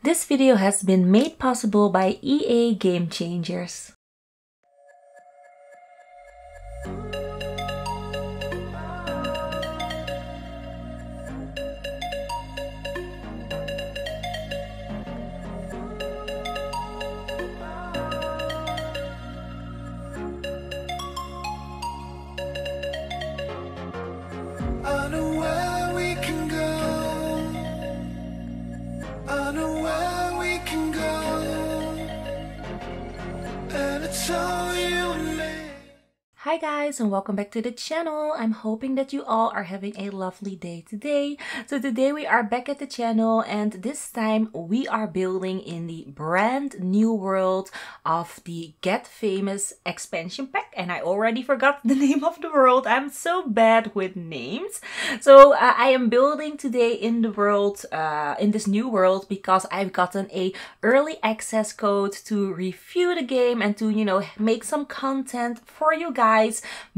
This video has been made possible by EA Game Changers. Hi guys, and welcome back to the channel. I'm hoping that you all are having a lovely day today. So today we are back at the channel, and this time we are building in the brand new world of the Get Famous expansion pack. And I already forgot the name of the world. I'm so bad with names. So I am building today in the world, in this new world, because I've gotten a early access code to review the game and to, you know, make some content for you guys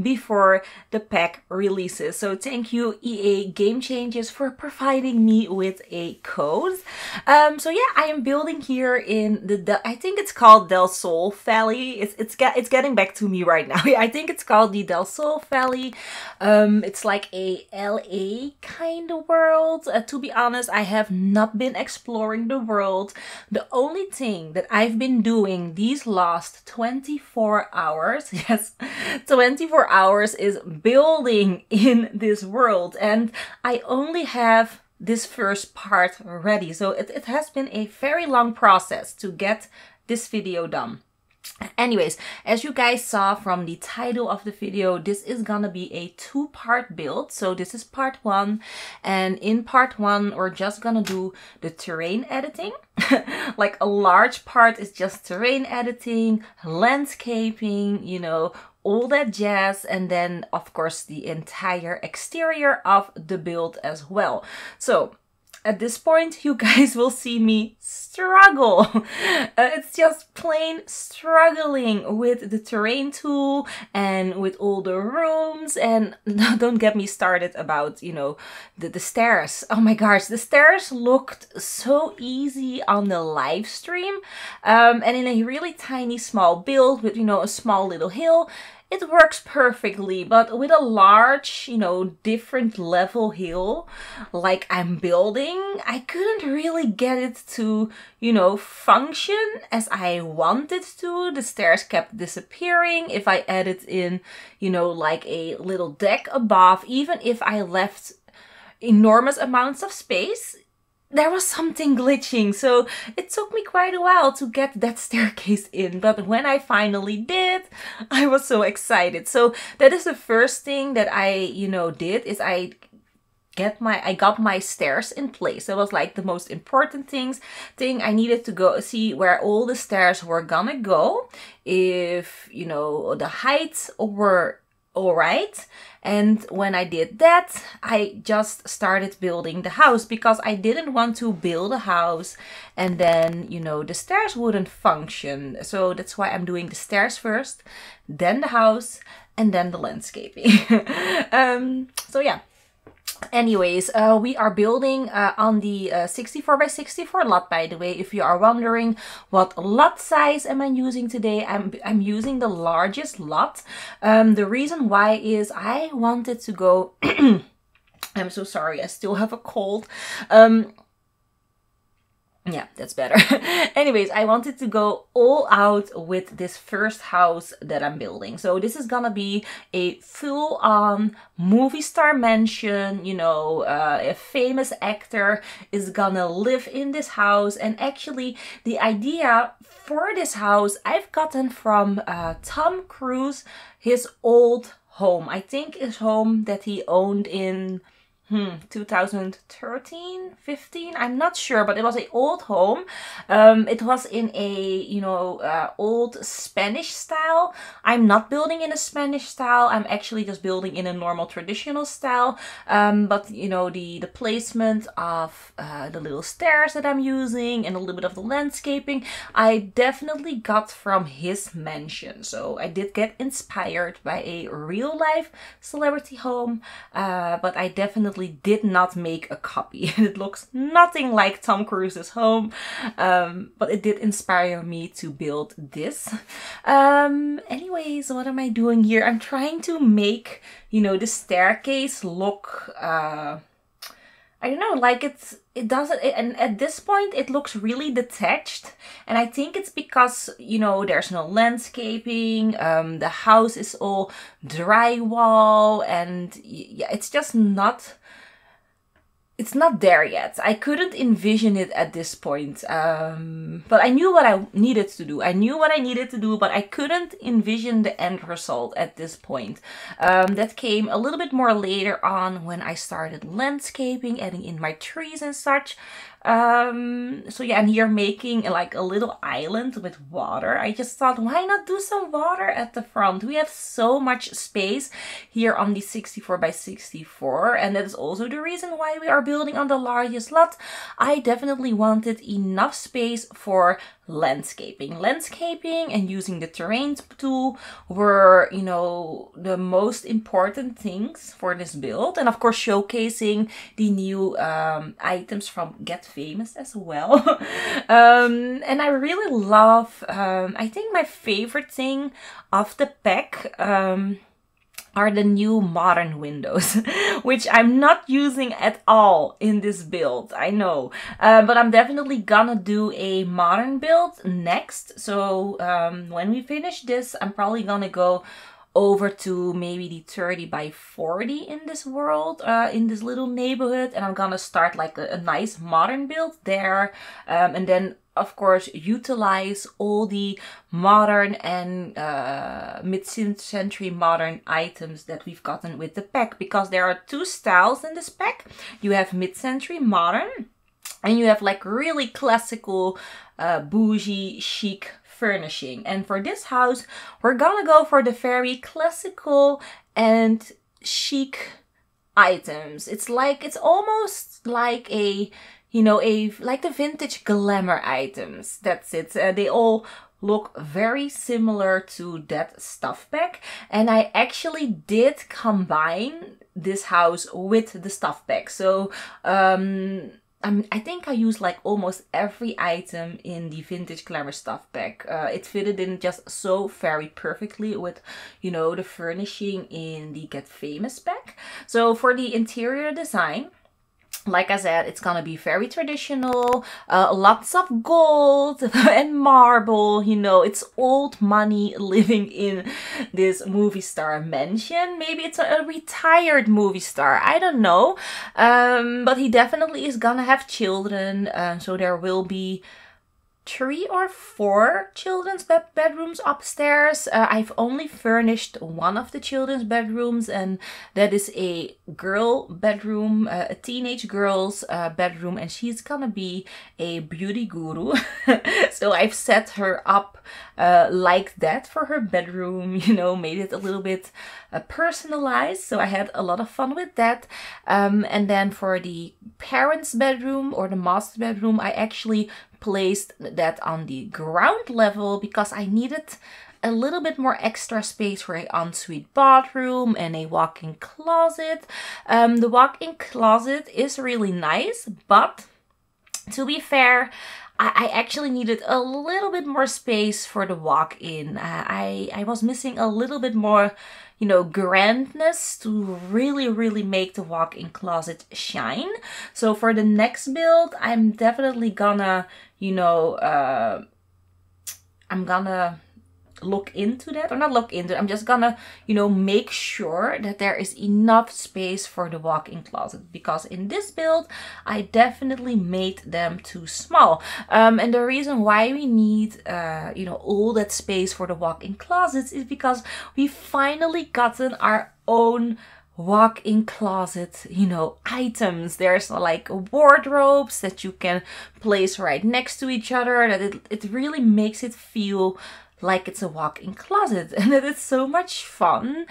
before the pack releases. So thank you EA Game Changers for providing me with a code. So yeah, I am building here in the I think it's called Sol Vallery. It's getting back to me right now. I think it's called the Sol Vallery. It's like a LA kind of world. To be honest, I have not been exploring the world. The only thing that I've been doing these last 24 hours, yes, 24 hours, is building in this world, and I only have this first part ready. So it has been a very long process to get this video done. Anyways, as you guys saw from the title of the video, this is gonna be a two-part build. So this is part one, and in part one we're just gonna do the terrain editing. Like a large part is just terrain editing, landscaping, you know, all that jazz, and then of course the entire exterior of the build as well. So at this point, you guys will see me struggle. It's just plain struggling with the terrain tool and with all the rooms. And don't get me started about, you know, the stairs. Oh my gosh, the stairs looked so easy on the live stream. And in a really tiny small build with, you know, a small little hill, it works perfectly. But with a large, you know, different level hill like I'm building, I couldn't really get it to, you know, function as I wanted to. The stairs kept disappearing if I added in, you know, like a little deck above. Even if I left enormous amounts of space, there was something glitching. So it took me quite a while to get that staircase in, but when I finally did, I was so excited. So that is the first thing that I, you know, did, is I got my stairs in place. That was like the most important thing. I needed to go see where all the stairs were gonna go, if, you know, the heights were all right. And when I did that, I just started building the house, because I didn't want to build a house and then, you know, the stairs wouldn't function. So that's why I'm doing the stairs first, then the house, and then the landscaping. So yeah. Anyways, we are building on the 64 by 64 lot, by the way. If you are wondering what lot size am I using today, I'm using the largest lot. The reason why is I wanted to go I'm so sorry, I still have a cold. Yeah, that's better. Anyways, I wanted to go all out with this first house that I'm building. So this is gonna be a full-on movie star mansion. You know, a famous actor is gonna live in this house. And actually, the idea for this house I've gotten from Tom Cruise, his old home. I think his home that he owned in 2013, 15, I'm not sure, but it was an old home. It was in a, you know, old Spanish style. I'm not building in a Spanish style. I'm actually just building in a normal traditional style. But you know, the placement of the little stairs that I'm using and a little bit of the landscaping, I definitely got from his mansion. So I did get inspired by a real life celebrity home, but I definitely definitely did not make a copy. It looks nothing like Tom Cruise's home, but it did inspire me to build this. Anyways, what am I doing here? I'm trying to make, you know, the staircase look, I don't know, like it doesn't, and at this point it looks really detached, and I think it's because, you know, there's no landscaping, the house is all drywall, and yeah, it's just not, it's not there yet. I couldn't envision it at this point, but I knew what I needed to do. I knew what I needed to do, but I couldn't envision the end result at this point. That came a little bit more later on when I started landscaping, adding in my trees and such. So yeah, and here making like a little island with water. I just thought, why not do some water at the front? We have so much space here on the 64 by 64, and that is also the reason why we are building on the largest lot. I definitely wanted enough space for landscaping. Landscaping and using the terrain tool were, you know, the most important things for this build, and of course showcasing the new items from Get Famous as well. And I really love, I think my favorite thing of the pack are the new modern windows, which I'm not using at all in this build, I know. But I'm definitely gonna do a modern build next. So when we finish this, I'm probably gonna go over to maybe the 30 by 40 in this world, in this little neighborhood, and I'm gonna start like a nice modern build there, and then of course utilize all the modern and mid-century modern items that we've gotten with the pack, because there are two styles in this pack. You have mid-century modern, and you have like really classical bougie chic furnishing. And for this house, we're gonna go for the very classical and chic items. It's like, it's almost like a, you know, like the vintage glamour items. That's it. They all look very similar to that stuff pack, and I actually did combine this house with the stuff pack. So I think I used like almost every item in the vintage glamour stuff pack. It fitted in just so very perfectly with, you know, the furnishing in the Get Famous pack. So for the interior design, like I said, it's gonna be very traditional, lots of gold and marble, you know, it's old money living in this movie star mansion. Maybe it's a retired movie star, I don't know, but he definitely is gonna have children, so there will be 3 or 4 children's bedrooms upstairs. I've only furnished one of the children's bedrooms, and that is a girl bedroom, a teenage girl's bedroom, and she's gonna be a beauty guru. So I've set her up like that for her bedroom, you know, made it a little bit personalized. So I had a lot of fun with that. And then for the parents' bedroom or the master bedroom, I actually placed that on the ground level because I needed a little bit more extra space for an ensuite bathroom and a walk-in closet. The walk-in closet is really nice, but to be fair, I actually needed a little bit more space for the walk-in. I was missing a little bit more, you know, grandness to really make the walk-in closet shine. So for the next build, I'm definitely gonna, you know, I'm gonna look into that, or not look into it, I'm just gonna, you know, make sure that there is enough space for the walk-in closet, because in this build I definitely made them too small, and the reason why we need you know, all that space for the walk-in closets is because we finally gotten our own walk-in closet, you know, items. There's like wardrobes that you can place right next to each other, that it really makes it feel like it's a walk-in closet, and that it's so much fun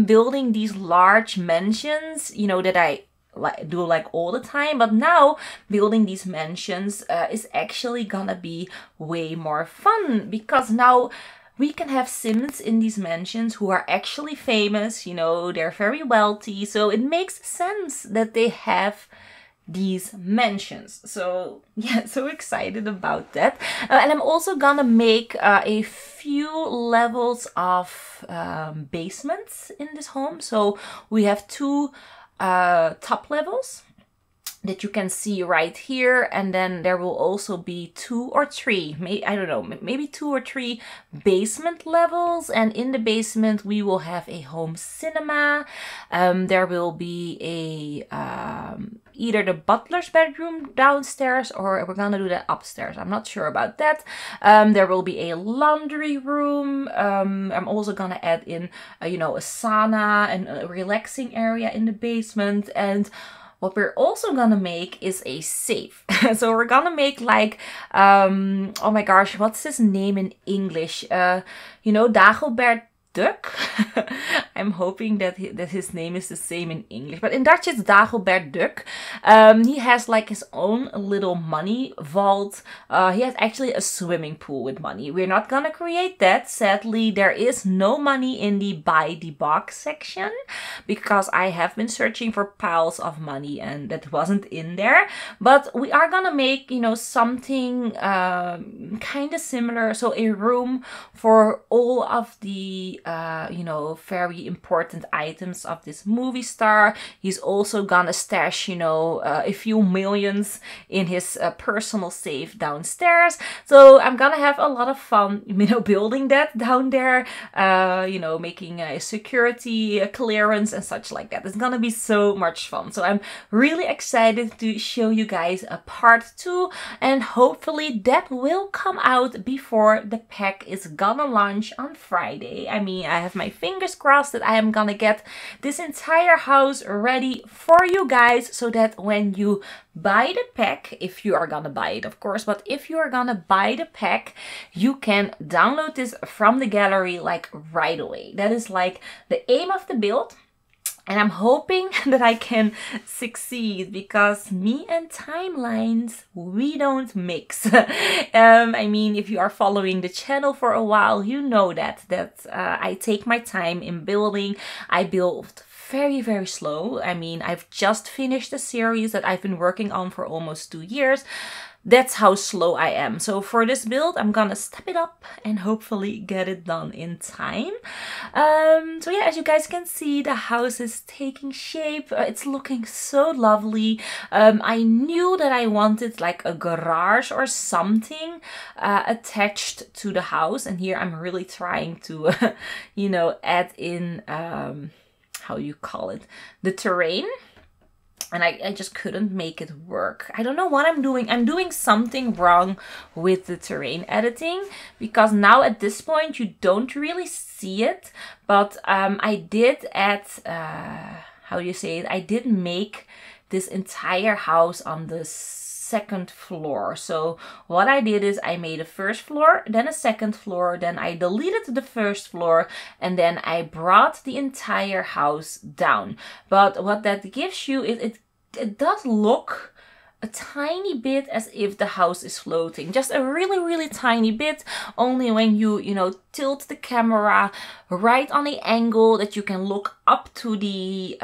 building these large mansions, you know, that I do like all the time, but now building these mansions is actually gonna be way more fun, because now we can have Sims in these mansions who are actually famous, you know, they're very wealthy. So it makes sense that they have these mansions. So yeah, so excited about that. And I'm also gonna make a few levels of basements in this home. So we have two top levels that you can see right here, and then there will also be 2 or 3, I don't know, maybe 2 or 3 basement levels, and in the basement we will have a home cinema. There will be a either the butler's bedroom downstairs, or we're gonna do that upstairs. I'm not sure about that. There will be a laundry room. I'm also gonna add in you know, a sauna and a relaxing area in the basement. And what we're also gonna make is a safe. So we're gonna make like, oh my gosh, what's his name in English? You know, Dagobert Duck. I'm hoping that his name is the same in English, but in Dutch it's Dagobert Duck. He has like his own little money vault. He has actually a swimming pool with money. We're not gonna create that. Sadly, there is no money in the buy the box section, because I have been searching for piles of money and that wasn't in there. But we are gonna make, you know, something kind of similar. So a room for all of the you know, very important items of this movie star. He's also gonna stash, you know, a few millions in his personal safe downstairs. So I'm gonna have a lot of fun, you know, building that down there, you know, making a security clearance and such like that. It's gonna be so much fun. So I'm really excited to show you guys a part 2, and hopefully that will come out before the pack is gonna launch on Friday. I mean, I have my fingers crossed that I am gonna get this entire house ready for you guys, so that when you buy the pack, if you are gonna buy it of course, but if you are gonna buy the pack, you can download this from the gallery like right away. That is like the aim of the build. And I'm hoping that I can succeed, because me and timelines, we don't mix. I mean, if you are following the channel for a while, you know that I take my time in building. I build very, very slow. I mean, I've just finished a series that I've been working on for almost 2 years. That's how slow I am. So for this build, I'm gonna step it up and hopefully get it done in time. So yeah, as you guys can see, the house is taking shape. It's looking so lovely. I knew that I wanted like a garage or something attached to the house. And here I'm really trying to, you know, add in, how you call it, the terrain. And I just couldn't make it work. I don't know what I'm doing. I'm doing something wrong with the terrain editing, because now at this point you don't really see it. But I did add, how do you say it? I did make this entire house on the second floor. So what I did is I made a first floor, then a second floor, then I deleted the first floor, and then I brought the entire house down. But what that gives you is it does look a tiny bit as if the house is floating, just a really tiny bit, only when you know, tilt the camera right on the angle that you can look up to the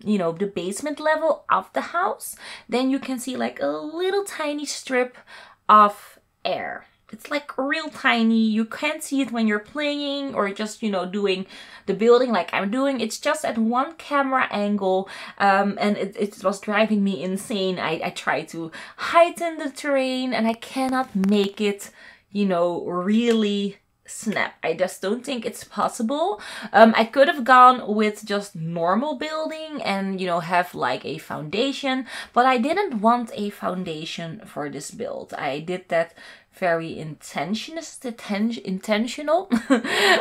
you know, the basement level of the house, then you can see like a little tiny strip of air. It's like real tiny. You can't see it when you're playing or just, you know, doing the building like I'm doing. It's just at one camera angle, and it was driving me insane. I tried to heighten the terrain and I cannot make it, you know, really snap. I just don't think it's possible. I could have gone with just normal building and, you know, have like a foundation, but I didn't want a foundation for this build. I did that very intentional.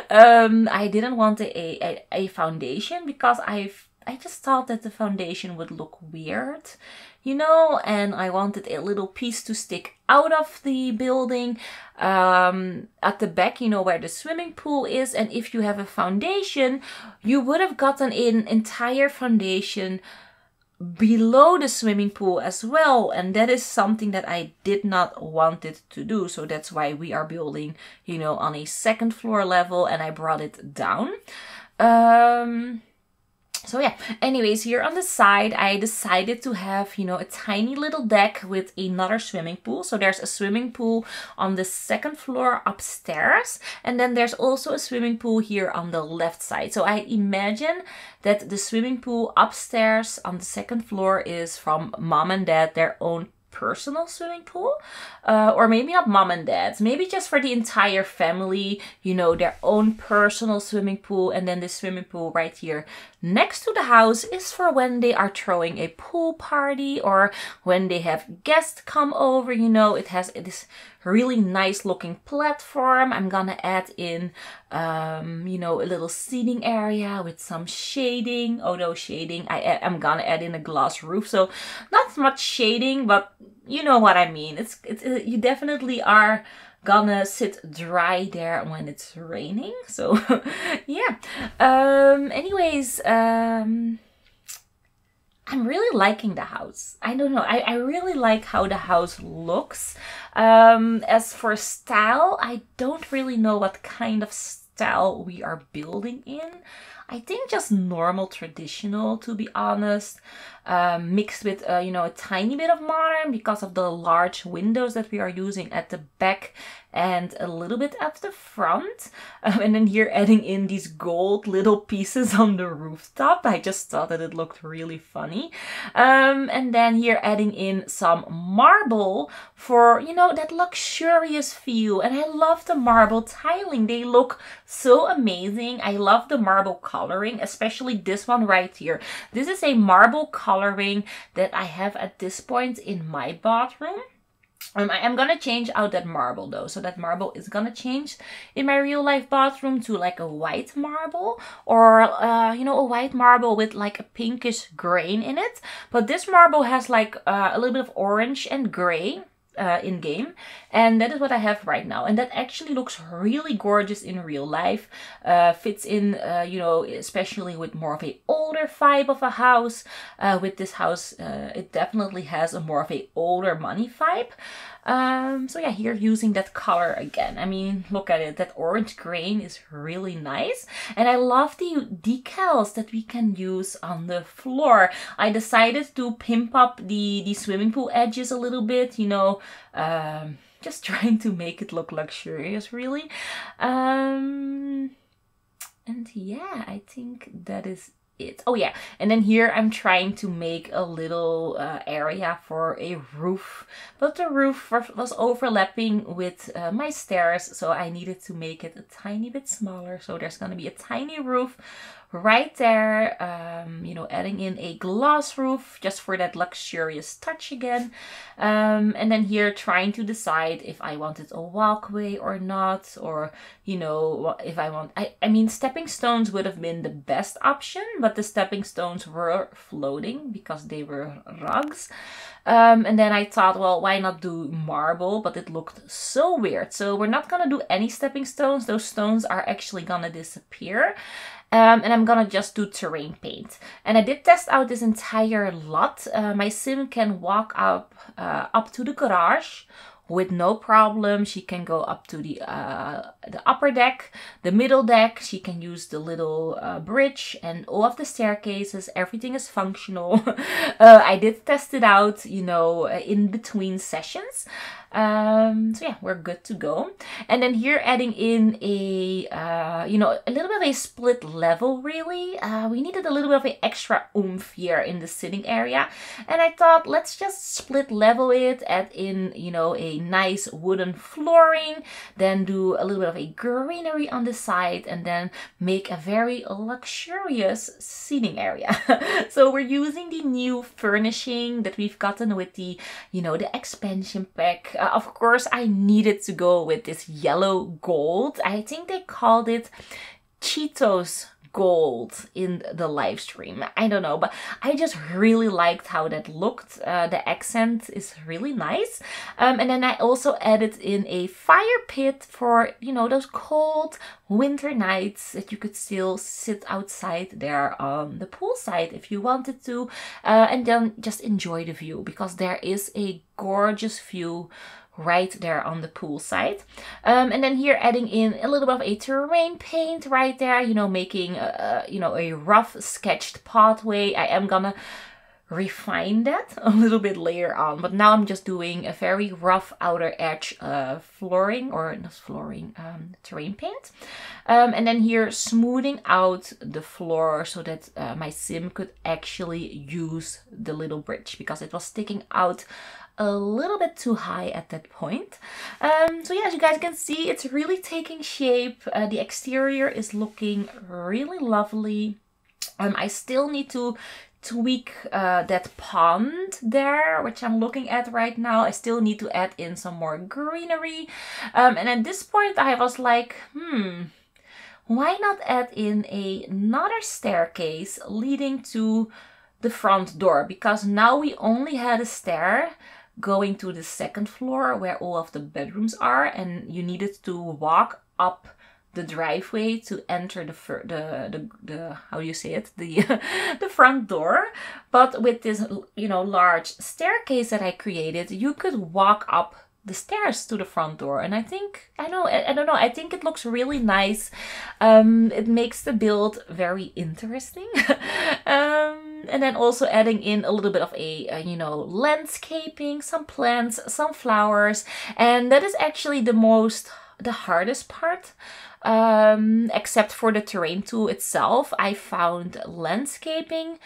I didn't want a foundation because I just thought that the foundation would look weird, you know, and I wanted a little piece to stick out of the building at the back, you know, where the swimming pool is. And if you have a foundation, you would have gotten an entire foundation below the swimming pool as well, and that is something that I did not want it to do. So that's why we are building, you know, on a second floor level, and I brought it down. So yeah, anyways, here on the side, I decided to have, you know, a tiny little deck with another swimming pool. So there's a swimming pool on the second floor upstairs. And then there's also a swimming pool here on the left side. So I imagine that the swimming pool upstairs on the second floor is from mom and dad, their own personal swimming pool, or maybe not mom and dad's, maybe just for the entire family, you know, their own personal swimming pool. And then the swimming pool right here next to the house is for when they are throwing a pool party or when they have guests come over. You know, it has this really nice looking platform. I'm gonna add in, you know, a little seating area with some shading. Oh no, shading. I'm gonna add in a glass roof, so not much shading, but you know what I mean. It's you definitely are gonna sit dry there when it's raining. So yeah. Anyways, I'm really liking the house. I don't know. I really like how the house looks. As for style, I don't really know what kind of style we are building in. I think just normal, traditional, to be honest, mixed with, you know, a tiny bit of modern because of the large windows that we are using at the back and a little bit at the front. And then here adding in these gold little pieces on the rooftop. I just thought that it looked really funny. And then here adding in some marble for, you know, that luxurious feel. And I love the marble tiling. They look so amazing. I love the marble coloring, especially this one right here. This is a marble coloring that I have at this point in my bathroom. I am gonna change out that marble though. So that marble is gonna change in my real life bathroom to like a white marble or, you know, a white marble with like a pinkish grain in it. But this marble has like a little bit of orange and gray in game, and that is what I have right now, and that actually looks really gorgeous in real life. Fits in, you know, especially with more of a older vibe of a house. With this house, it definitely has a more of a older money vibe. So yeah, here using that color again. I mean, look at it. That orange grain is really nice. And I love the decals that we can use on the floor. I decided to pimp up the swimming pool edges a little bit, you know, just trying to make it look luxurious, really. And yeah, I think that is it. Oh yeah, and then here I'm trying to make a little area for a roof, but the roof was overlapping with my stairs, so I needed to make it a tiny bit smaller. So there's gonna be a tiny roof right there, you know, adding in a glass roof just for that luxurious touch again. And then here trying to decide if I wanted a walkway or not, or, you know, if I want, I mean, stepping stones would have been the best option, but the stepping stones were floating because they were rugs. And then I thought, well, why not do marble? But it looked so weird. So we're not gonna do any stepping stones. Those stones are actually gonna disappear. And I'm gonna just do terrain paint. And I did test out this entire lot. My sim can walk up to the garage with no problem. She can go up to the upper deck, the middle deck. She can use the little bridge and all of the staircases. Everything is functional. I did test it out, you know, in between sessions. So yeah, we're good to go. And then here adding in a, you know, a little bit of a split level, really. We needed a little bit of an extra oomph here in the sitting area. And I thought, let's just split level it, add in, you know, a nice wooden flooring, then do a little bit of a greenery on the side, and then make a very luxurious seating area. So we're using the new furnishing that we've gotten with the, you know, the expansion pack. Of course, I needed to go with this yellow gold. I think they called it Cheetos gold in the live stream. I don't know, but I just really liked how that looked. The accent is really nice. And then I also added in a fire pit for, you know, those cold winter nights that you could still sit outside there on the poolside if you wanted to, and then just enjoy the view, because there is a gorgeous view right there on the pool side. And then here adding in a little bit of a terrain paint right there, you know, making you know, a rough sketched pathway. I am gonna refine that a little bit later on, but now I'm just doing a very rough outer edge flooring, or not flooring, terrain paint. And then here smoothing out the floor so that my sim could actually use the little bridge, because it was sticking out a little bit too high at that point. So yeah, as you guys can see, it's really taking shape. The exterior is looking really lovely. I still need to tweak that pond there, which I'm looking at right now. I still need to add in some more greenery. And at this point I was like, why not add in another staircase leading to the front door? Because now we only had a stair going to the second floor where all of the bedrooms are, and you needed to walk up the driveway to enter the how do you say it, the the front door. But with this, you know, large staircase that I created, you could walk up the stairs to the front door. And I think, I don't know, I think it looks really nice. It makes the build very interesting. And then also adding in a little bit of a you know, landscaping, some plants, some flowers. And that is actually the hardest part. Except for the terrain tool itself, I found landscaping,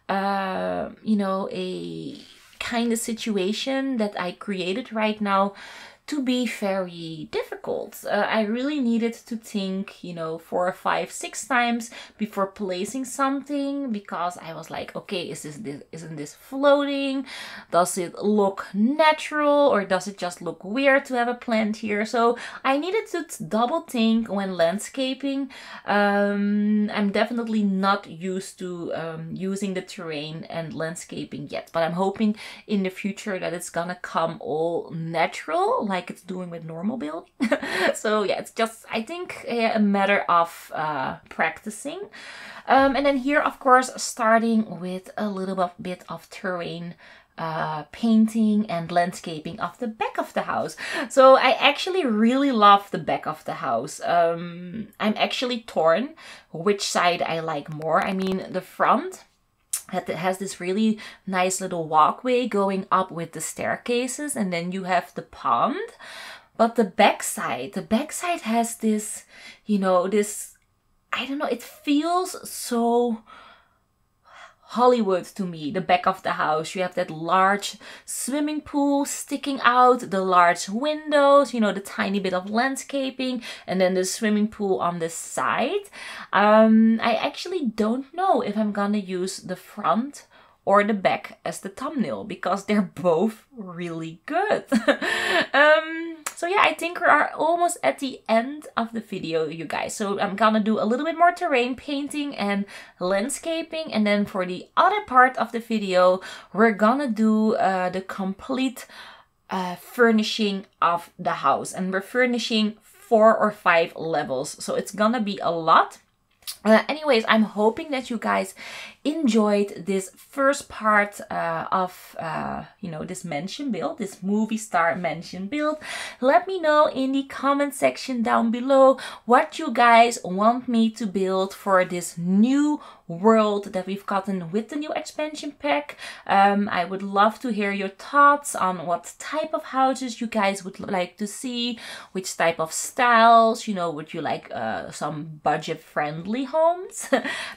you know, a kind of situation that I created right now to be very difficult. I really needed to think, you know, 4 or 5, 6 times before placing something, because I was like, okay, isn't this floating? Does it look natural, or does it just look weird to have a plant here? So I needed to double think when landscaping. I'm definitely not used to using the terrain and landscaping yet, but I'm hoping in the future that it's gonna come all natural, like it's doing with normal building. So yeah, it's just, I think, a matter of practicing. And then here, of course, starting with a little bit of terrain painting and landscaping of the back of the house. So I actually really love the back of the house. I'm actually torn which side I like more. I mean, the front has this really nice little walkway going up with the staircases, and then you have the pond. But the backside has this, you know, this, I don't know, it feels so Hollywood to me, the back of the house. You have that large swimming pool sticking out, the large windows, you know, the tiny bit of landscaping, and then the swimming pool on the side. I actually don't know if I'm gonna use the front or the back as the thumbnail, because they're both really good. So yeah, I think we are almost at the end of the video, you guys. So I'm gonna do a little bit more terrain painting and landscaping, and then for the other part of the video, we're gonna do the complete furnishing of the house. And we're furnishing 4 or 5 levels, so it's gonna be a lot. Anyways, I'm hoping that you guys enjoyed this first part of, you know, this mansion build, this movie star mansion build. Let me know in the comment section down below what you guys want me to build for this new world that we've gotten with the new expansion pack. I would love to hear your thoughts on what type of houses you guys would like to see, which type of styles, you know, would you like some budget-friendly homes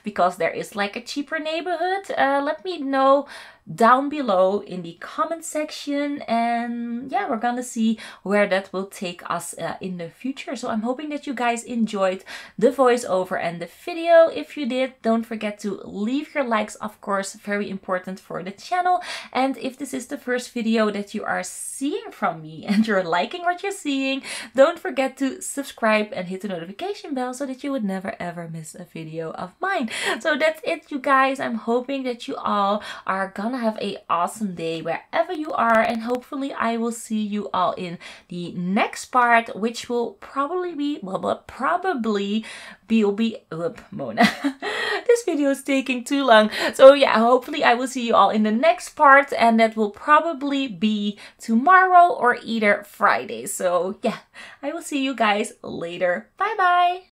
because there is like a cheaper neighborhood. Let me know down below in the comment section, and yeah, we're gonna see where that will take us in the future. So I'm hoping that you guys enjoyed the voiceover and the video. If you did, don't forget to leave your likes, of course, very important for the channel. And if this is the first video that you are seeing from me and you're liking what you're seeing, don't forget to subscribe and hit the notification bell so that you would never ever miss a video of mine. So that's it, you guys. I'm hoping that you all are gonna have an awesome day wherever you are, and hopefully I will see you all in the next part, which will probably be Mona. This video is taking too long. So yeah, hopefully I will see you all in the next part, and that will probably be tomorrow or either Friday. So yeah, I will see you guys later. Bye bye.